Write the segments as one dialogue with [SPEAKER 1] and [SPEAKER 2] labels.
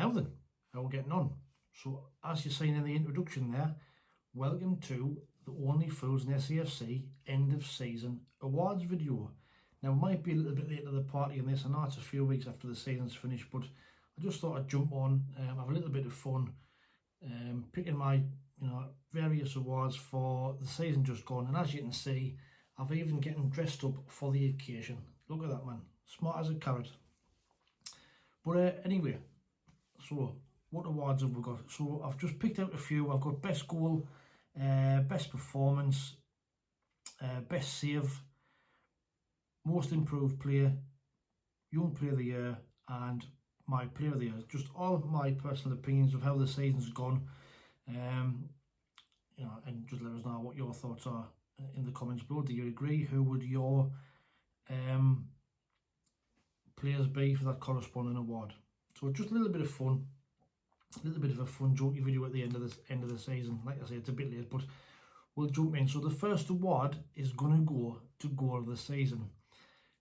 [SPEAKER 1] Now then, how we're getting on. So as you're saying in the introduction there, welcome to the Only Fools in SAFC end of season awards video. Now it might be a little bit late to the party in this, I know it's a few weeks after the season's finished, but I just thought I'd jump on, have a little bit of fun, picking my various awards for the season just gone. And as you can see, I've even getting dressed up for the occasion. Look at that, man, smart as a carrot. But anyway, so what awards have we got? So I've just picked out a few. I've got best goal, best performance, best save, most improved player, young player of the year, and my player of the year. Just all my personal opinions of how the season's gone. And just let us know what your thoughts are in the comments below. Do you agree? Who would your players be for that corresponding award? So just a little bit of fun, a little bit of a fun jokey video at the end of the season. Like I say, it's a bit late, but we'll jump in. So the first award is going to go to goal of the season.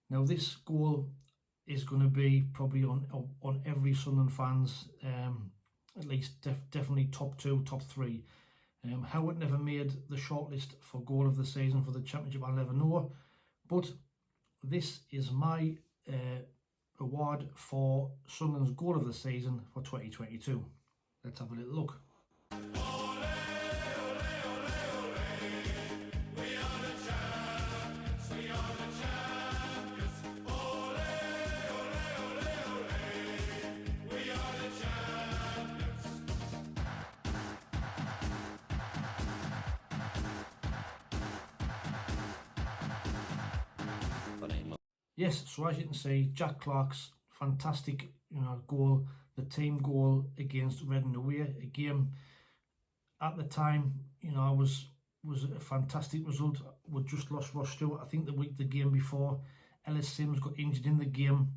[SPEAKER 1] Now this goal is going to be probably on every Sunderland fans, at least definitely top 2, top 3. How it never made the shortlist for goal of the season for the championship, I'll never know. But this is my award for Sunderland's goal of the season for 2022. Let's have a little look. Yes, so as you can see, Jack Clark's fantastic, goal, the team goal against Reading away, a game at the time, was a fantastic result. We just lost Ross Stewart. I think the game before, Ellis Sims got injured in the game.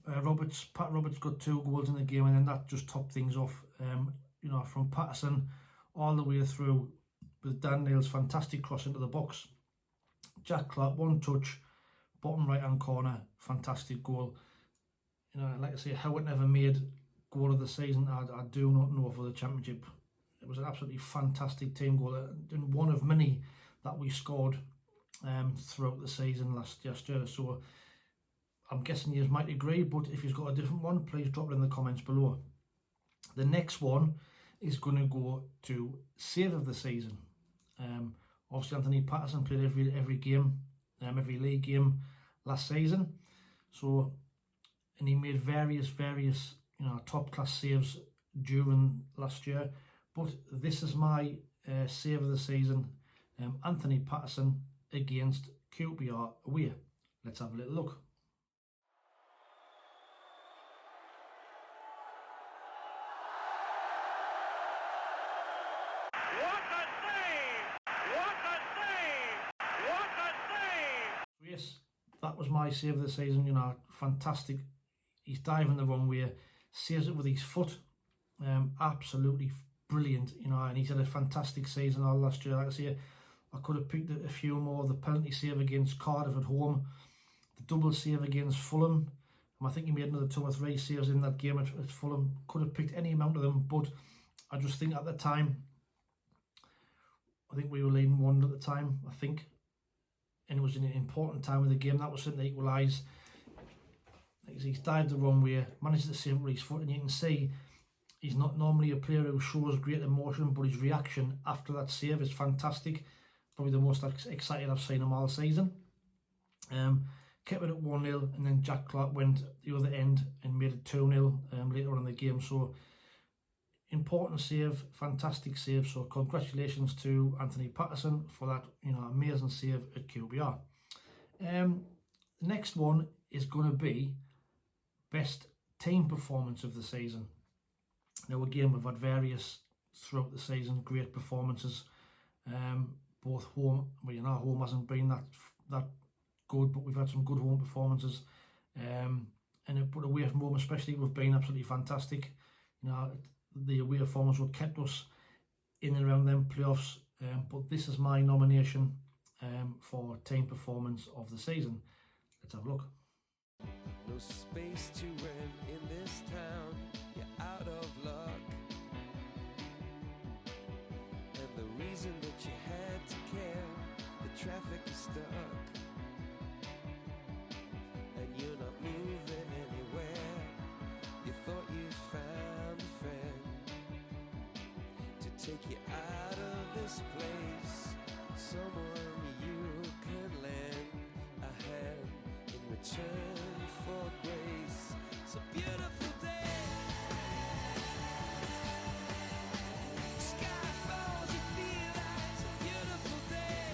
[SPEAKER 1] Pat Roberts got 2 goals in the game, and then that just topped things off. From Patterson all the way through with Dan Neil's fantastic cross into the box. Jack Clark, one touch, bottom right hand corner, fantastic goal. Like I say, how it never made goal of the season, I do not know for the championship. It was an absolutely fantastic team goal, and one of many that we scored throughout the season last year. So I'm guessing you might agree, but if you've got a different one, please drop it in the comments below. The next one is going to go to save of the season. Obviously Anthony Patterson played every game, every league game last season. So, and he made various top class saves during last year. But this is my save of the season, Anthony Patterson against QPR away. Let's have a little look. Yes, that was my save of the season. Fantastic. He's diving the wrong way, saves it with his foot. Absolutely brilliant. And he's had a fantastic season all last year. Like I say, I could have picked a few more. The penalty save against Cardiff at home, the double save against Fulham. I think he made another 2 or 3 saves in that game at Fulham. Could have picked any amount of them, but I just think at the time, I think we were leading 1 at the time, I think. And it was an important time of the game. That was something to equalise. He's dived the wrong way, managed to save it with his foot, and you can see he's not normally a player who shows great emotion, but his reaction after that save is fantastic. Probably the most excited I've seen him all season. Kept it at 1-0, and then Jack Clark went the other end and made it 2-0 later on in the game. So important save, fantastic save. So congratulations to Anthony Patterson for that amazing save at QPR. The next one is going to be best team performance of the season. Now again, we've had various throughout the season, great performances. Both home, home hasn't been that good, but we've had some good home performances. But away from home especially, we've been absolutely fantastic. The away performance what kept us in and around them playoffs. But this is my nomination for team performance of the season. Let's have a look.
[SPEAKER 2] No space to rent in this town, you're out of luck. And the reason that you had to care, the traffic is stuck. And you're not moving anywhere. You thought you found a friend to take you out of this place. Someone you can lend a hand in return for grace. It's a beautiful day. Sky falls, you feel like it's a beautiful day.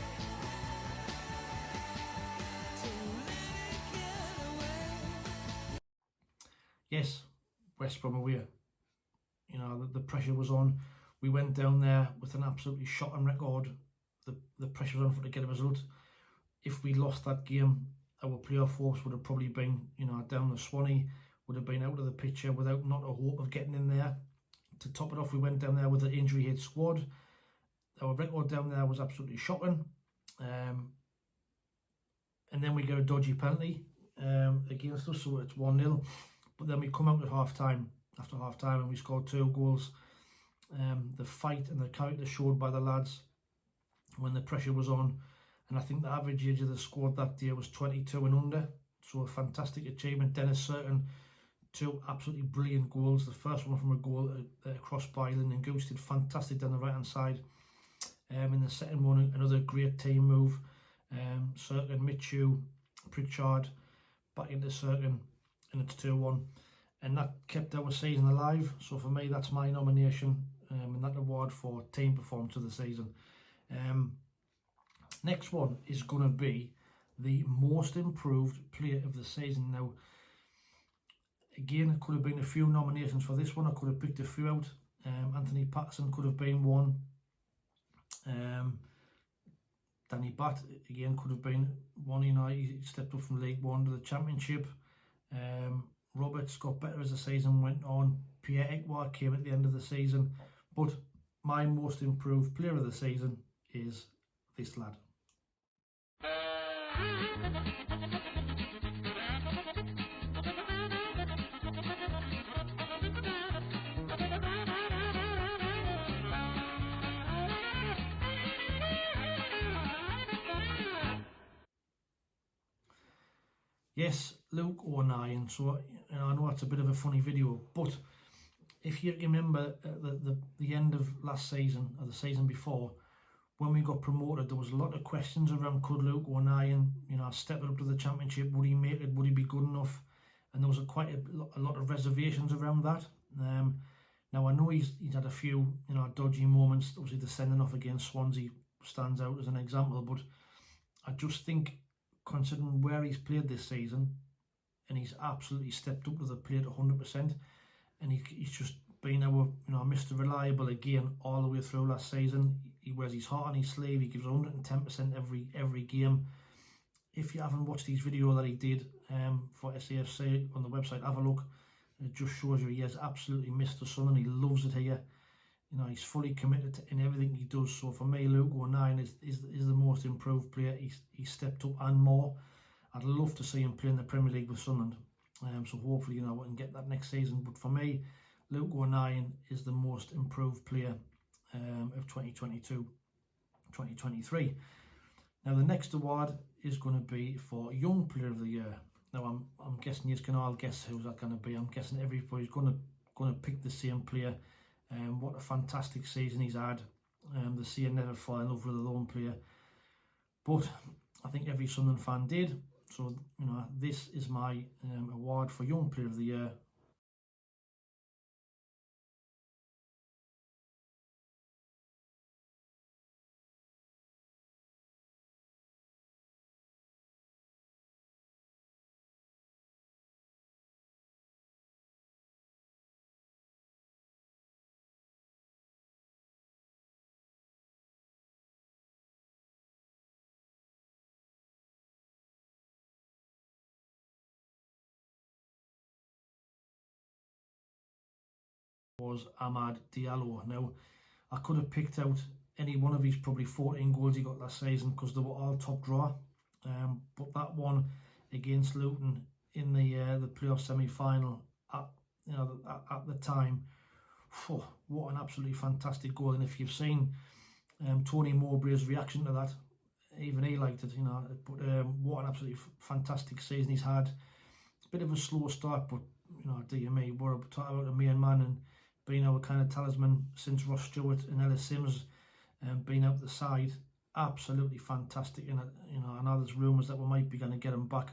[SPEAKER 2] So let it get away.
[SPEAKER 1] Yes, West Brom away. You know, the pressure was on. We went down there with an absolutely shocking record. The pressure was on for to get a result. If we lost that game, our playoff hopes would have probably been, you know, down the Swanee, would have been out of the picture without not a hope of getting in there. To top it off, we went down there with an injury hit squad. Our record down there was absolutely shocking. And then we get a dodgy penalty against us, so it's 1-0. But then we come out at after half time, and we scored 2 goals. The fight and the character showed by the lads when the pressure was on, and I think the average age of the squad that day was 22 and under, so a fantastic achievement. Dennis Certain, 2 absolutely brilliant goals. The first one from a goal across by Lyndon Goose, did fantastic down the right hand side. In the second one, another great team move. Certain, Mitchell, Pritchard back into Certain, and it's 2-1, and that kept our season alive. So for me, that's my nomination and that award for team performance of the season. Next one is going to be the most improved player of the season. Now, again, it could have been a few nominations for this one. I could have picked a few out. Anthony Patterson could have been one. Danny Batt, again, could have been one. You know, he stepped up from League One to the Championship. Roberts got better as the season went on. Pierre Ekwa came at the end of the season. But my most improved player of the season is this lad. Yes, Luke O'Nien. So, you know, I know it's a bit of a funny video, but if you remember the end of last season or the season before, when we got promoted, there was a lot of questions around, could Luke O'Nien, you know, step it up to the Championship? Would he make it? Would he be good enough? And there was quite a lot of reservations around that. Now I know he's had a few, you know, dodgy moments. Obviously the sending off against Swansea stands out as an example, but I just think, considering where he's played this season, and he's absolutely stepped up to the plate 100%, and he's just been our, you know, Mr. Reliable again all the way through last season. He wears his heart on his sleeve. He gives 110% every game. If you haven't watched his video that he did for SAFC on the website, have a look. It just shows you he is absolutely Mr. Sun, and he loves it here. You know, he's fully committed in everything he does. So for me, Luke O'Nien is the most improved player. He's stepped up and more. I'd love to see him play in the Premier League with Sunderland. So hopefully, you know, we can get that next season. But for me, Luke O'Nien is the most improved player of 2022-2023. Now the next award is going to be for Young Player of the Year. Now I'm guessing you can all guess who's that going to be. I'm guessing everybody's going to pick the same player. What a fantastic season he's had. The seer never fall in love with a lone player, but I think every Sunderland fan did. So, you know, this is my award for Young Player of the Year. Was Amad Diallo. Now, I could have picked out any one of his probably 14 goals he got last season because they were all top draw. But that one against Luton in the playoff semi-final at at the time. What an absolutely fantastic goal! And if you've seen Tony Mowbray's reaction to that, even he liked it, But what an absolutely fantastic season he's had. Bit of a slow start, but dear me, we're talking about a main man and being our kind of talisman since Ross Stewart and Ellis Sims being out the side. Absolutely fantastic, and I know there's rumours that we might be going to get him back.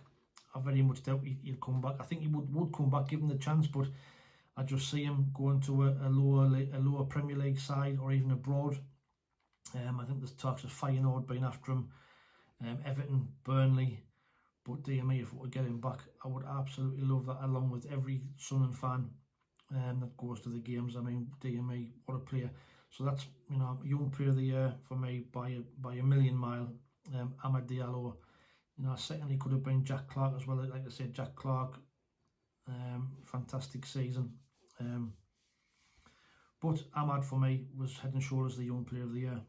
[SPEAKER 1] I very much doubt he'll come back. I think he would come back given the chance, but I just see him going to a lower Premier League side or even abroad. I think there's talks of Feyenoord being after him, Everton, Burnley. But dear me, if we could get him back, I would absolutely love that, along with every Sunderland fan that goes to the games. I mean, dear me, what a player. So that's, young player of the year for me by a million mile. Amad Diallo. Secondly could have been Jack Clark as well. Like I said, Jack Clark, fantastic season. But Amad for me was head and shoulders the young player of the year.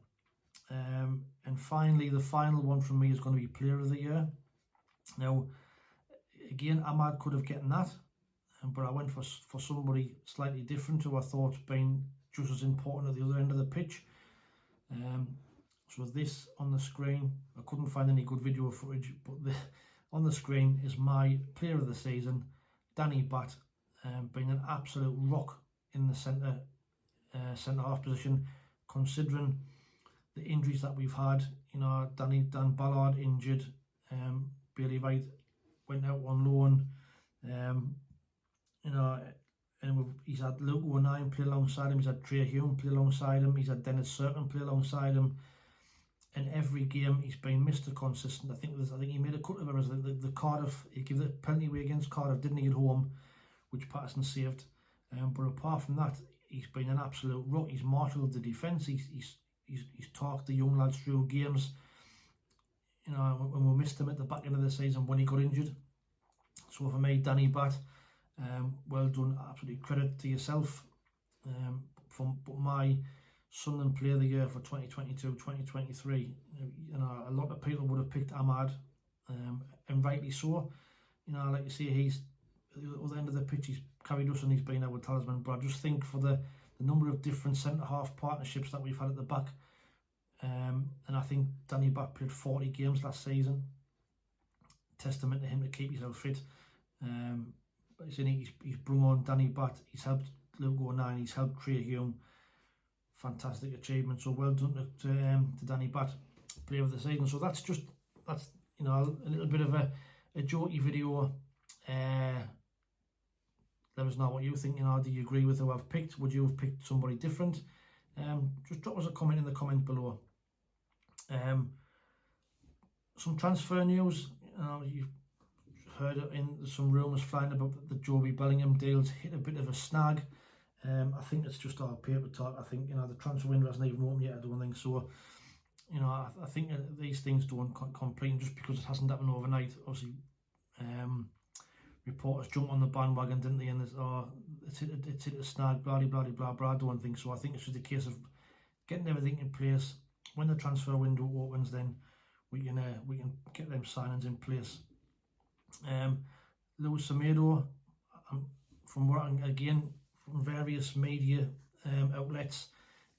[SPEAKER 1] And finally, the final one from me is going to be player of the year. Now, again, Amad could have gotten that, but I went for somebody slightly different who I thought being just as important at the other end of the pitch. So this on the screen, I couldn't find any good video footage, but on the screen is my player of the season, Danny Batth, being an absolute rock in the centre half position, considering the injuries that we've had. Dan Ballard injured, Bailey Wright went out on loan, and he's had Luke O'Nien play alongside him, he's had Trey Hume play alongside him, he's had Dennis Serkin play alongside him. In every game, he's been Mr. Consistent. I think he made a couple of errors. The Cardiff, he gave the penalty away against Cardiff, didn't he, at home, which Patterson saved. But apart from that, he's been an absolute rock. He's marshalled the defence. He's talked the young lads through games. When we missed him at the back end of the season when he got injured. So for me, Danny Batth, well done. Absolutely credit to yourself. But my Sunderland Player of the Year for 2022-2023, a lot of people would have picked Amad, and rightly so. Like you say, he's at the other end of the pitch, he's carried us and he's been our talisman. But I just think for the number of different centre-half partnerships that we've had at the back, and I think Danny Batth played 40 games last season. Testament to him to keep himself fit. But he's brought on Danny Batth, he's helped Luke O'Nien, he's helped Trey Hume. Fantastic achievement. So well done to Danny Batth, player of the season. So that's a little bit of a jokey video. Let us know what you think. Do you agree with who I've picked? Would you have picked somebody different? Just drop us a comment in the comment below. Some transfer news. You've heard in some rumours flying about the Joby Bellingham deals hit a bit of a snag. I think it's just our paper talk. I think the transfer window hasn't even opened yet. I don't think so. I think these things don't complete just because it hasn't happened overnight. Obviously, reporters jump on the bandwagon, didn't they? And it's hit a snag, blah blah blah blah. I don't think so. I think it's just a case of getting everything in place. When the transfer window opens, then we can get them signings in place. Lewis Semedo, from what again from various media outlets,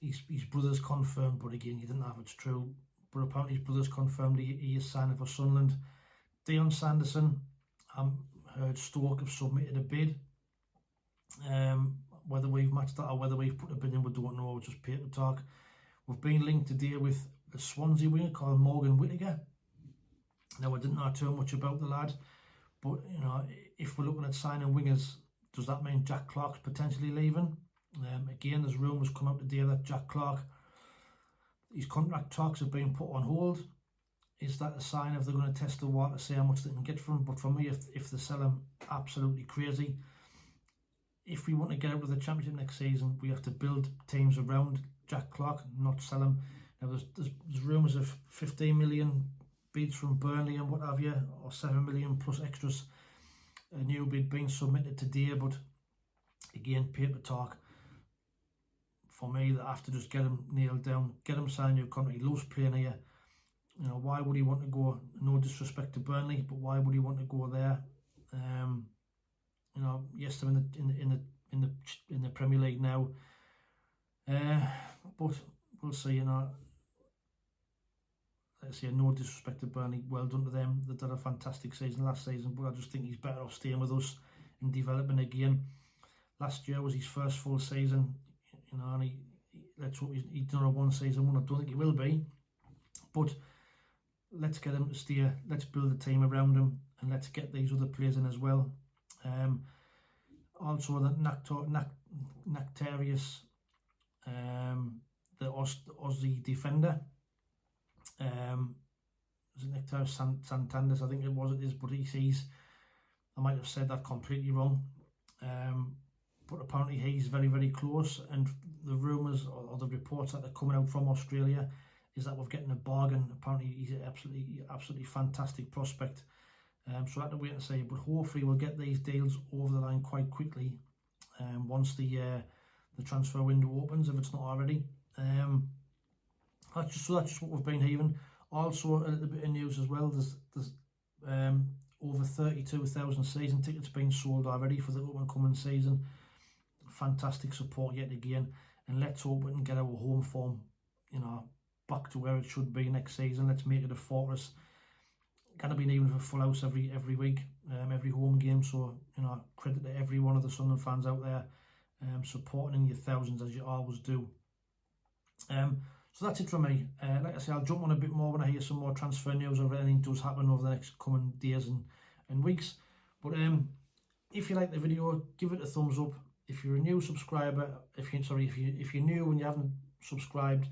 [SPEAKER 1] his brother's confirmed, but again you didn't know if it's true. But apparently his brother's confirmed he is signing for Sunderland. Dion Sanderson, heard Stoke have submitted a bid. Whether we've matched that or whether we've put a bid in, we don't know. It's just paper talk. We've been linked today with a Swansea winger called Morgan Whittaker. Now I didn't know too much about the lad, but if we're looking at signing wingers, does that mean Jack Clark's potentially leaving? Again, there's rumours come out today that Jack Clark, his contract talks have been put on hold. Is that a sign if they're going to test the water to see how much they can get from him? But for me, if they sell him absolutely crazy, if we want to get out of the Championship next season, we have to build teams around Jack Clark, not sell him. Now there's rumours of 15 million bids from Burnley and what have you, or 7 million plus extras. A new bid being submitted today, but again, paper talk. For me, that I have to just get him nailed down, get him signed a new contract. He loves playing here. Why would he want to go? No disrespect to Burnley, but why would he want to go there? You know, yes, they're in the Premier League now, but we'll see. You know, let's say no disrespect to Burnley, well done to them. They did a fantastic season last season, but I just think he's better off staying with us and developing again. Last year was his first full season, you know, and let's hope he's done a one season one. I don't think he will be, but let's get him to stay. Let's build a team around him, and let's get these other players in as well. Also, the Nectarius, the Aussie defender. Was it Nectarius Santander? I think it is, but he's. I might have said that completely wrong. But apparently he's very, very close, and the rumours or the reports that are coming out from Australia is that we're getting a bargain. Apparently he's an absolutely fantastic prospect. So I have to wait and see, but hopefully we'll get these deals over the line quite quickly once the transfer window opens, if it's not already. That's just what we've been hearing. Also, a little bit of news as well. There's over 32,000 season tickets being sold already for the up and coming season. Fantastic support yet again, and let's hope we can get our home form, you know, back to where it should be next season. Let's make it a fortress. Gonna be even a full house every week, every home game. So, you know, credit to every one of the Sunderland fans out there, supporting in your thousands as you always do. So that's it from me. Like I say, I'll jump on a bit more when I hear some more transfer news or if anything does happen over the next coming days and weeks. But if you like the video, give it a thumbs up. If you're a new subscriber, if you're new and you haven't subscribed,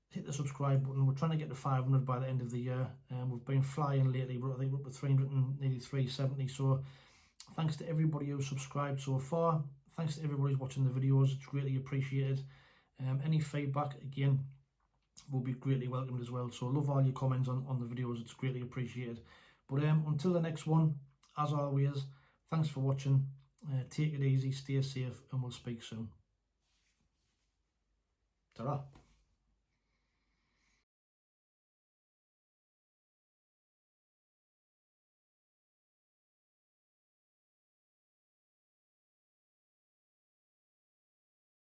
[SPEAKER 1] hit the subscribe button. We're trying to get to 500 by the end of the year. We've been flying lately, but I think we're up to 300 and nearly 370. So thanks to everybody who's subscribed so far. Thanks to everybody who's watching the videos. It's greatly appreciated. Any feedback, again, will be greatly welcomed as well. So I love all your comments on the videos. It's greatly appreciated. But until the next one, as always, thanks for watching. Take it easy, stay safe, and we'll speak soon. Ta-ra.